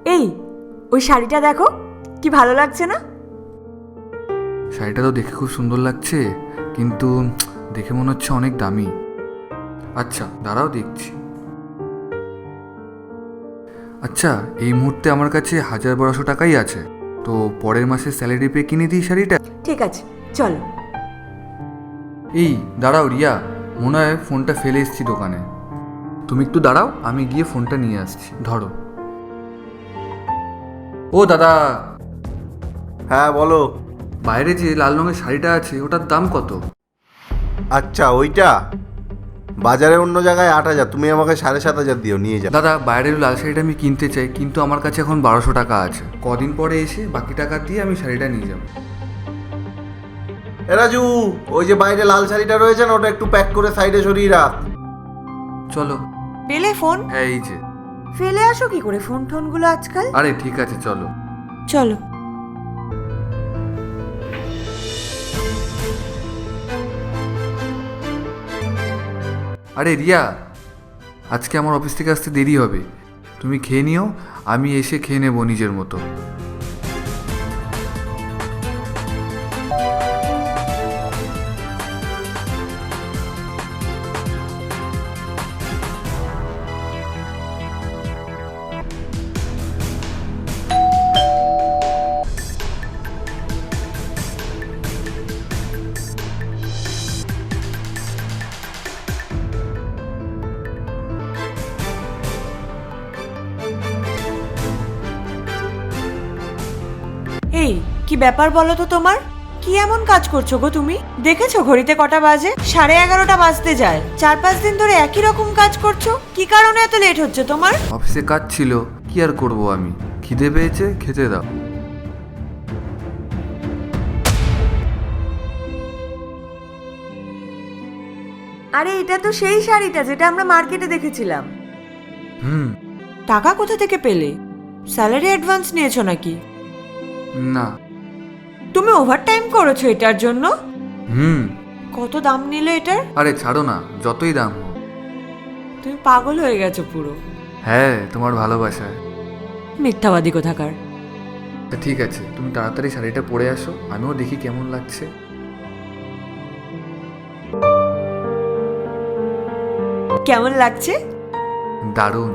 এই ওই শাড়িটা দেখো, কি ভালো লাগছে না? শাড়িটা তো দেখে খুব সুন্দর লাগছে, কিন্তু দেখে মনে হচ্ছে অনেক দামি। আচ্ছা দাঁড়াও দেখছি। আচ্ছা, এই মুহূর্তে আমার কাছে ১,০০০-১,২০০ টাকাই আছে, তো পরের মাসে স্যালারি পেয়ে কিনে দিই শাড়িটা। ঠিক আছে, চলো। এই দাঁড়াও রিয়া, মনে হয় ফোনটা ফেলে এসেছি দোকানে। তুমি একটু দাঁড়াও, আমি গিয়ে ফোনটা নিয়ে আসছি। ধরো। ও দাদা, হ্যাঁ বলো। বাইরে যে লাল রঙের শাড়িটা আছে ওটার দাম কত? আচ্ছা ওইটা বাজারে অন্য জায়গায় ৮,০০০, তুমি আমাকে ৭,৫০০ দিও, নিয়ে যাও। দাদা, বাইরের লাল শাড়িটা আমি কিনতে চাই, কিন্তু আমার কাছে এখন ১,২০০ টাকা আছে। কদিন পরে এসে বাকি টাকা দিয়ে আমি শাড়িটা নিয়ে যাব। এ রাজু, ওই যে বাইরে লাল শাড়িটা রয়েছে না, ওটা একটু প্যাক করে সাইডে সরিয়ে রাখ। চলো। পেলে ফোন? হ্যাঁ এই যে। ফেলে আসো কি করে ফোন টোনগুলো আজকাল? আরে ঠিক আছে, চলো। চলো। আরে রিয়া, আজকে আমার অফিস থেকে আসতে দেরি হবে, তুমি খেয়ে নিও, আমি এসে খেয়ে নেবো নিজের মতো। এই কি ব্যাপার বলো তো তোমার? কি এমন কাজ করছো গো তুমি? দেখেছো ঘড়িতে কটা বাজে? 11:30 বাজতে যায়। 4-5 দিন ধরে একই রকম কাজ করছো, কি কারণে এত লেট হচ্ছে তোমার? অফিসে কাজ ছিল, কি আর করব, আমি খিদে পেয়েছে, খেতে দাও। আরে এটা তো সেই শাড়িটা যেটা আমরা মার্কেটে দেখেছিলাম। হুম। টাকা কোথা থেকে পেলে? স্যালারি অ্যাডভান্স নিয়েছো নাকি? না। তুমি ওভারটাইম করেছো এটার জন্য? হুম। কত দাম নিল এটার? আরে ছাড়ো না, যতই দাম হোক। তুমি পাগল হয়ে গেছো পুরো। হ্যাঁ, তোমার ভালোবাসায়। মিথ্যাবাদী কোথাকার। তা ঠিক আছে, তুমি তাড়াতাড়ি শাড়িটা পরে আসো, আমিও দেখি কেমন লাগছে। কেমন লাগছে? দারুণ।